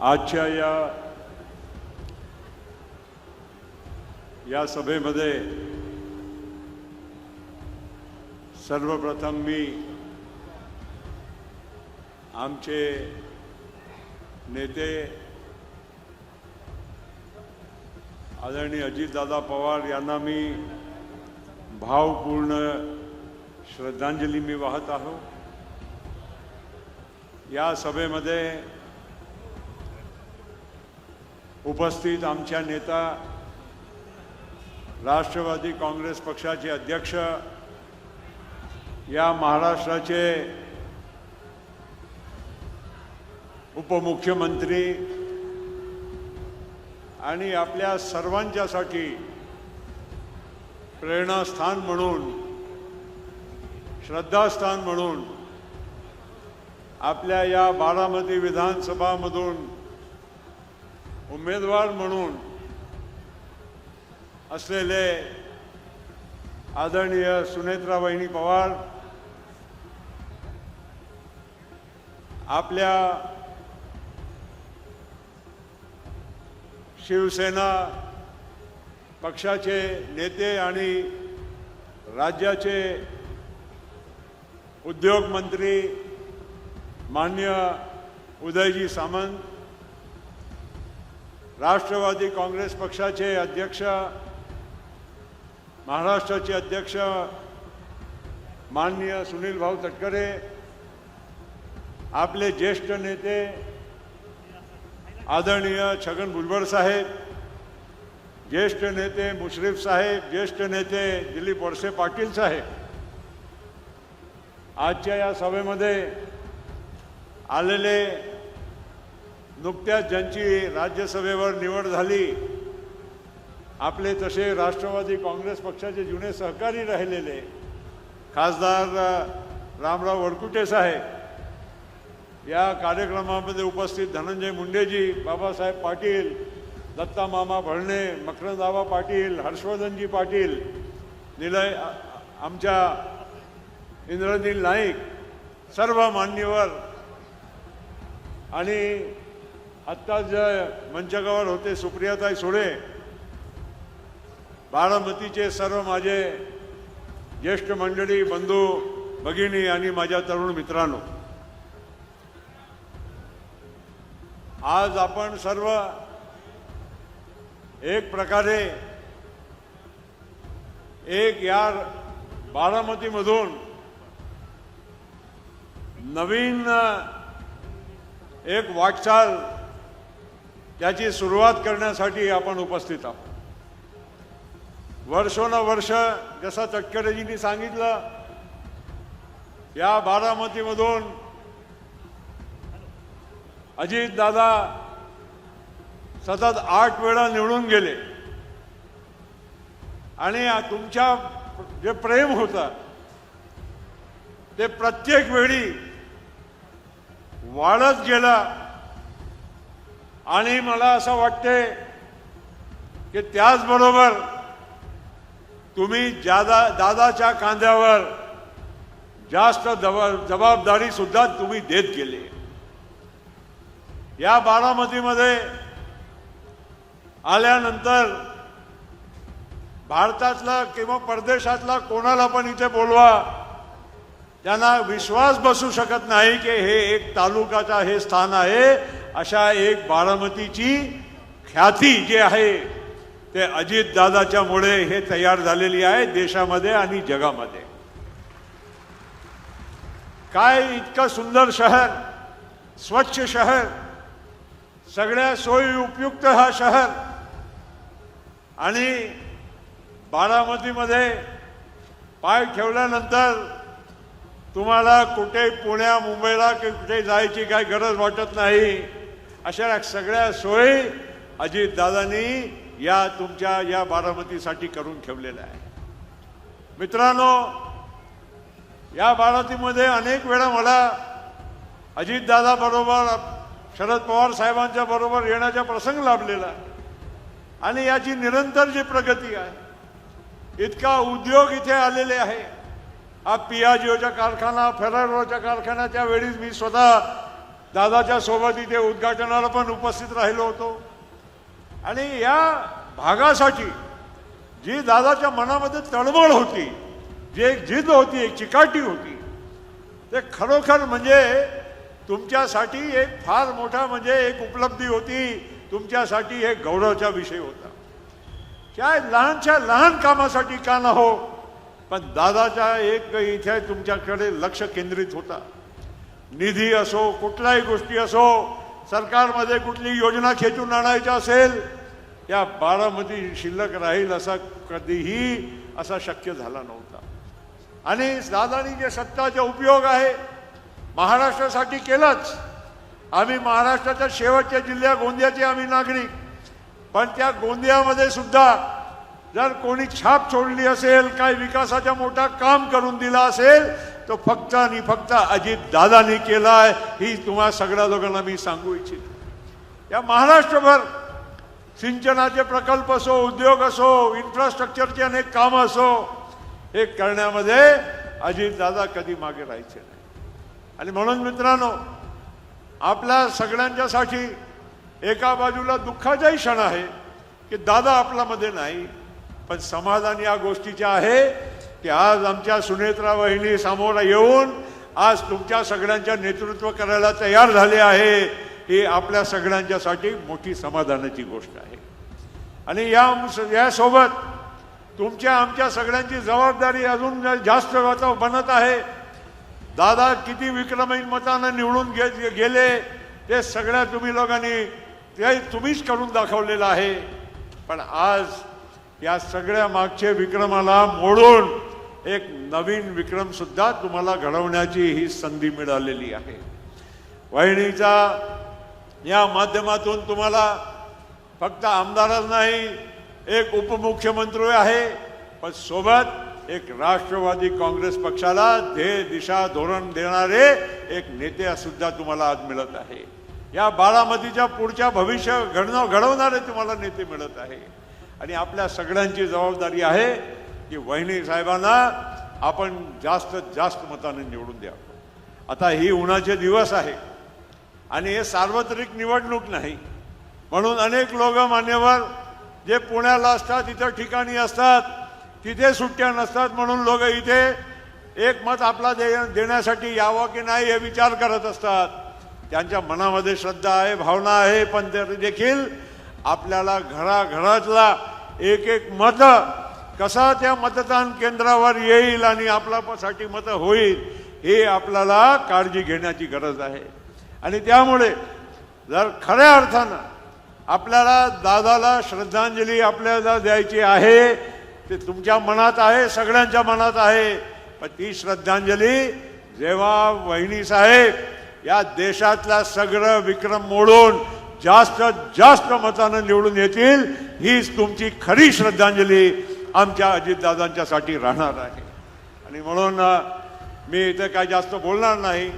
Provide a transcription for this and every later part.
आजच्या या सभेमध्ये सर्वप्रथम मी आमचे नेते आदरणीय अजितदादा पवार यांना मी भावपूर्ण श्रद्धांजली मी वाहत आहो। या सभेमध्ये उपस्थित आमच्या नेता राष्ट्रवादी काँग्रेस पक्षाचे अध्यक्ष, या महाराष्ट्राचे उपमुख्यमंत्री आणि आपल्या सर्वांच्यासाठी प्रेरणास्थान म्हणून, श्रद्धास्थान म्हणून आपल्या या बारामती विधानसभामधून उमेदवार म्हणून असलेले आदरणीय सुनेत्राबाई पवार, आपल्या शिवसेना पक्षाचे नेते आणि राज्याचे उद्योग मंत्री माननीय उदयजी सामंत, राष्ट्रवादी काँग्रेस पक्षाचे अध्यक्ष, महाराष्ट्राचे अध्यक्ष माननीय सुनील भाऊ तटकरे, आपले ज्येष्ठ नेते आदरणीय छगन भुजबळ साहेब, ज्येष्ठ नेते मुश्रीफ साहेब, ज्येष्ठ नेते दिलीप वळसे पाटील साहेब, आजच्या या सभेमध्ये आलेले, नुकत्याच ज्यांची राज्यसभेवर निवड झाली, आपले तसे राष्ट्रवादी काँग्रेस पक्षाचे जुने सहकारी राहिलेले खासदार रामराव वरकुटे साहेब, या कार्यक्रमामध्ये उपस्थित धनंजय मुंडेजी, बाबासाहेब पाटील, दत्ता मामा भरणे, मकरंदाबा पाटील, हर्षवर्धनजी पाटील, निलय आमच्या इंद्रनील नाईक, सर्व मान्यवर आणि आत्ताच मंचकावर होते सुप्रियाताई सुळे, बारामतीचे सर्व माझे ज्येष्ठ मंडळी, बंधू भगिनी आणि माझ्या तरुण मित्रांनो, आज आपण सर्व एक प्रकारे या बारामतीमधून नवीन एक वाटचाल त्याची सुरुवात करण्यासाठी आपण उपस्थित आहोत। वर्षोनवर्ष जसं तटकरेजींनी सांगितलं, या बारामतीमधून अजितदादा सतत 8 वेळा निवडून गेले आणि तुमच्या जे प्रेम होतं ते प्रत्येक वेळी वाढत गेलं आणि मला असं वाटते की त्याचबरोबर तुम्ही दादाच्या खांद्यावर जास्त जबाबदारी सुद्धा तुम्ही देत गेले। या बारामतीमध्ये आल्यानंतर भारतातला किंवा परदेशातला कोणाला पण इथे बोलवा, त्यांना विश्वास बसू शकत नाही की हे एक तालुकाचा हे स्थान आहे। अशा एक बारामतीची ख्याती जी आहे ते अजितदादाच्यामुळे हे तयार झालेली आहे देशामध्ये आणि जगामध्ये। काय इतकं सुंदर शहर, स्वच्छ शहर, सगळ्या सोयी उपयुक्त हा शहर, आणि बारामतीमध्ये पाय ठेवल्यानंतर तुम्हाला कुठे पुण्या मुंबईला कुठे जायची काही गरज वाटत नाही। अशा सगळ्या सोयी अजितदादांनी या तुमच्या या बारामतीसाठी करून ठेवलेल्या आहे। मित्रांनो, या बारामतीमध्ये अनेक वेळा मला अजितदादा बरोबर, शरद पवार साहेबांच्या बरोबर येण्याचा प्रसंग लाभलेला आणि याची निरंतर जी प्रगती आहे, इतका उद्योग इथे आलेले आहे। हा पियाजीओचा कारखाना, फेरारोचा कारखान्याच्या वेळी मी स्वतः दादाच्या सोबत इथे उद्घाटनाला पण उपस्थित राहिलो होतो। आणि या भागासाठी जी दादाच्या मनामध्ये तळमळ होती, जी एक जिद्द होती, एक चिकाटी होती, ते खरोखर म्हणजे तुमच्यासाठी एक फार मोठा म्हणजे एक उपलब्धी होती, तुमच्यासाठी एक गौरवाचा विषय होता। काय लहानच्या लहान कामासाठी का न हो, पण दादाचा एक इथे तुमच्याकडे लक्ष केंद्रित होता। निधी असो, कुठल्याही गोष्टी असो, सरकारमध्ये कुठली योजना खेचून आणायची असेल, या बारामती शिल्लक राहील असा कधीही असा शक्य झाला नव्हता। आणि दादानी जे सत्ताचा उपयोग आहे महाराष्ट्रासाठी केलाच। आम्ही महाराष्ट्राच्या शेवटच्या जिल्ह्या गोंदियाचे आम्ही नागरिक, पण त्या गोंदियामध्ये सुद्धा जर कोणी छाप सोडली असेल, काही विकासाचा मोठा काम करून दिला असेल, तो फक्त आणि फक्त अजित दादांनी केलाय, ही तुम्हा सगळ्या लोकांना मी सांगू इच्छितो। या महाराष्ट्रभर सिंचनाचे प्रकल्प असो, उद्योग असो, इन्फ्रास्ट्रक्चरचे अनेक कामं असो, हे करण्यामध्ये अजित दादा कधी मागे राहायचे नाही। आणि म्हणून मित्रांनो, आपल्या सगळ्यांच्यासाठी एका बाजूला दुःखाचाही क्षण आहे की दादा आपल्यामध्ये नाही, पण समाधान या गोष्टीचे आहे की आज आमच्या सुनेत्रा वहिनी समोर येऊन आज तुमच्या सगळ्यांच्या नेतृत्व करायला तयार झाले आहे, ही आपल्या सगळ्यांच्यासाठी मोठी समाधानाची गोष्ट आहे। आणि यासोबत तुमच्या आमच्या सगळ्यांची जबाबदारी अजून जास्त बनत आहे। दादा किती विक्रमी मतानं निवडून गेले ते सगळ्या तुम्ही लोकांनी ते तुम्हीच करून दाखवलेलं आहे। पण आज या सगळ्या मागचे विक्रमाला मोडून एक नवीन विक्रम सुद्धा तुम्हाला घडवण्याची ही संधी मिळालेली आहे। वहिनीचा या माध्यमातून तुम्हाला फक्त आमदारच नाही, एक उपमुख्यमंत्री आहे, पण सोबत एक राष्ट्रवादी काँग्रेस पक्षाला ध्येय दिशा धोरण देणारे एक नेते सुद्धा तुम्हाला आज मिळत आहे। या बारामतीच्या पुढच्या भविष्य घडवणारे तुम्हाला नेते मिळत आहे। आणि आपल्या सगळ्यांची जबाबदारी आहे की वहिनी साहेबांना आपण जास्तीत जास्त मताने निवडून द्यावं। आता ही उन्हाचे दिवस आहे आणि हे सार्वत्रिक निवडणूक नाही, म्हणून अनेक लोक मान्यवर जे पुण्याला असतात, इतर ठिकाणी असतात, तिथे सुट्ट्या नसतात, म्हणून लोक इथे एक मत आपला देण्यासाठी यावं की नाही हे विचार करत असतात। त्यांच्या मनामध्ये श्रद्धा आहे, भावना आहे, पण तरी देखील आपल्याला घराघरातला एक एक मत कसा त्या मतदान केंद्रावर येईल आणि आपल्यासाठी मत होईल, हे आपल्याला काळजी घेण्याची गरज आहे। आणि त्यामुळे जर खऱ्या अर्थानं आपल्याला दादाला श्रद्धांजली आपल्याला द्यायची आहे, ते तुमच्या मनात आहे, सगळ्यांच्या मनात आहे, पण ती श्रद्धांजली जेव्हा वहिनी साहेब या देशातला सगळं विक्रम मोडून जास्तीत जास्त मतानं निवडून येतील, हीच तुमची खरी श्रद्धांजली आमच्या अजितदादांच्यासाठी राहणार आहे। आणि म्हणून मी इथे काही जास्त बोलणार नाही।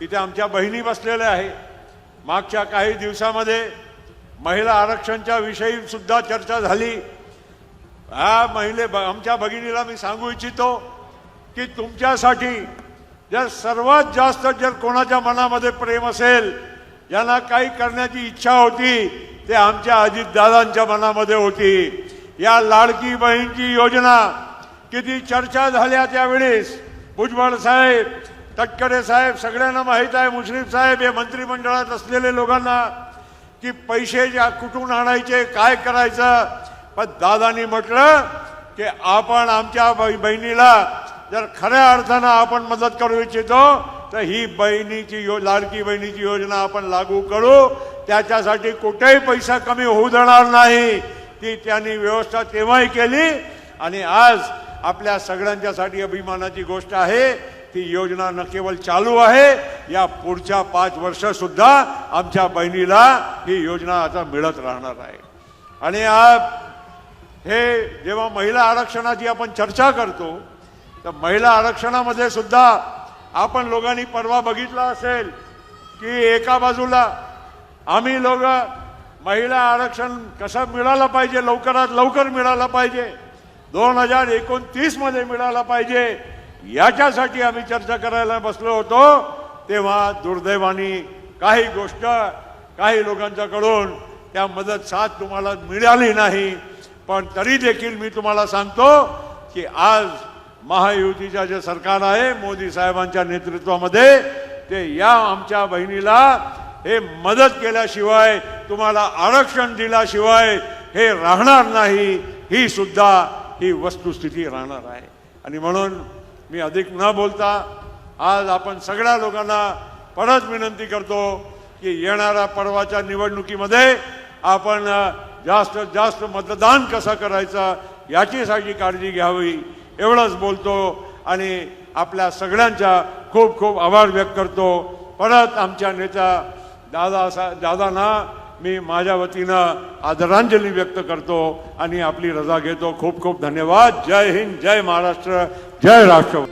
इथे आमच्या बहिणी बसलेल्या आहे। मागच्या काही दिवसामध्ये महिला आरक्षणच्या विषयी सुद्धा चर्चा झाली। आमच्या भगिनीला मी सांगू इच्छितो की तुमच्यासाठी जर सर्वात जास्त जर कोणाच्या मनामध्ये प्रेम असेल, यांना काही करण्याची इच्छा होती, ते आमच्या अजितदादांच्या मनामध्ये होती। या लाडकी बहीणची योजना किती चर्चा झाल्या त्यावेळेस, भुजबळ साहेब, तटकरे साहेब, सगळ्यांना माहीत आहे, मुश्रीफ साहेब, हे मंत्रिमंडळात असलेले लोकांना की पैसे कुठून आणायचे, काय करायचं, पण दादांनी म्हटलं की आपण आमच्या बहिणीला जर खऱ्या अर्थानं आपण मदत करू इच्छितो तर ही लाडकी बहिणीची योजना आपण लागू करू। त्याच्यासाठी कुठेही पैसा कमी होऊ देणार नाही, ती त्यांनी व्यवस्था तेव्हाही केली। आणि आज आपल्या सगळ्यांच्यासाठी अभिमानाची गोष्ट आहे, ती योजना न केवळ चालू आहे, या पुढच्या 5 वर्ष सुद्धा आमच्या बहिणीला ही योजना आता मिळत राहणार आहे। आणि हे जेव्हा महिला आरक्षणाची आपण चर्चा करतो, तर महिला आरक्षणामध्ये सुद्धा आपण लोकांनी परवा बघितलं असेल की एका बाजूला आम्ही लोक महिला आरक्षण कसं मिळालं पाहिजे, लवकरात लवकर मिळालं पाहिजे, 2029 मध्ये मिळालं पाहिजे, याच्यासाठी आम्ही चर्चा करायला बसलो होतो। तेव्हा दुर्दैवाने काही गोष्ट काही लोकांच्याकडून त्या मदत साथ तुम्हाला मिळाली नाही, पण तरी देखील मी तुम्हाला सांगतो की आज महायुतीचं जे सरकार आहे मोदी साहेबांच्या नेतृत्वामध्ये ते या आमच्या बहिणीला हे मदत केल्याशिवाय तुम्हाला आरक्षण दिल्याशिवाय हे राहणार नाही, ही सुद्धा ही वस्तुस्थिती राहणार आहे। आणि म्हणून मी अधिक न बोलता आज आपण सगळ्या लोकांना परत विनंती करतो की येणाऱ्या परवाच्या निवडणुकीमध्ये आपण जास्तीत जास्त मतदान कसं करायचं याची काळजी घ्यावी, एवढंच बोलतो आणि आपल्या सगळ्यांचा खूप खूप आभार व्यक्त करतो। परत आमच्या नेत्या दादांना मी माझ्या वतीनं आदरांजली व्यक्त करतो आणि आपली रजा घेतो। खूप खूप धन्यवाद। जय हिंद, जय महाराष्ट्र, जय राष्ट्र।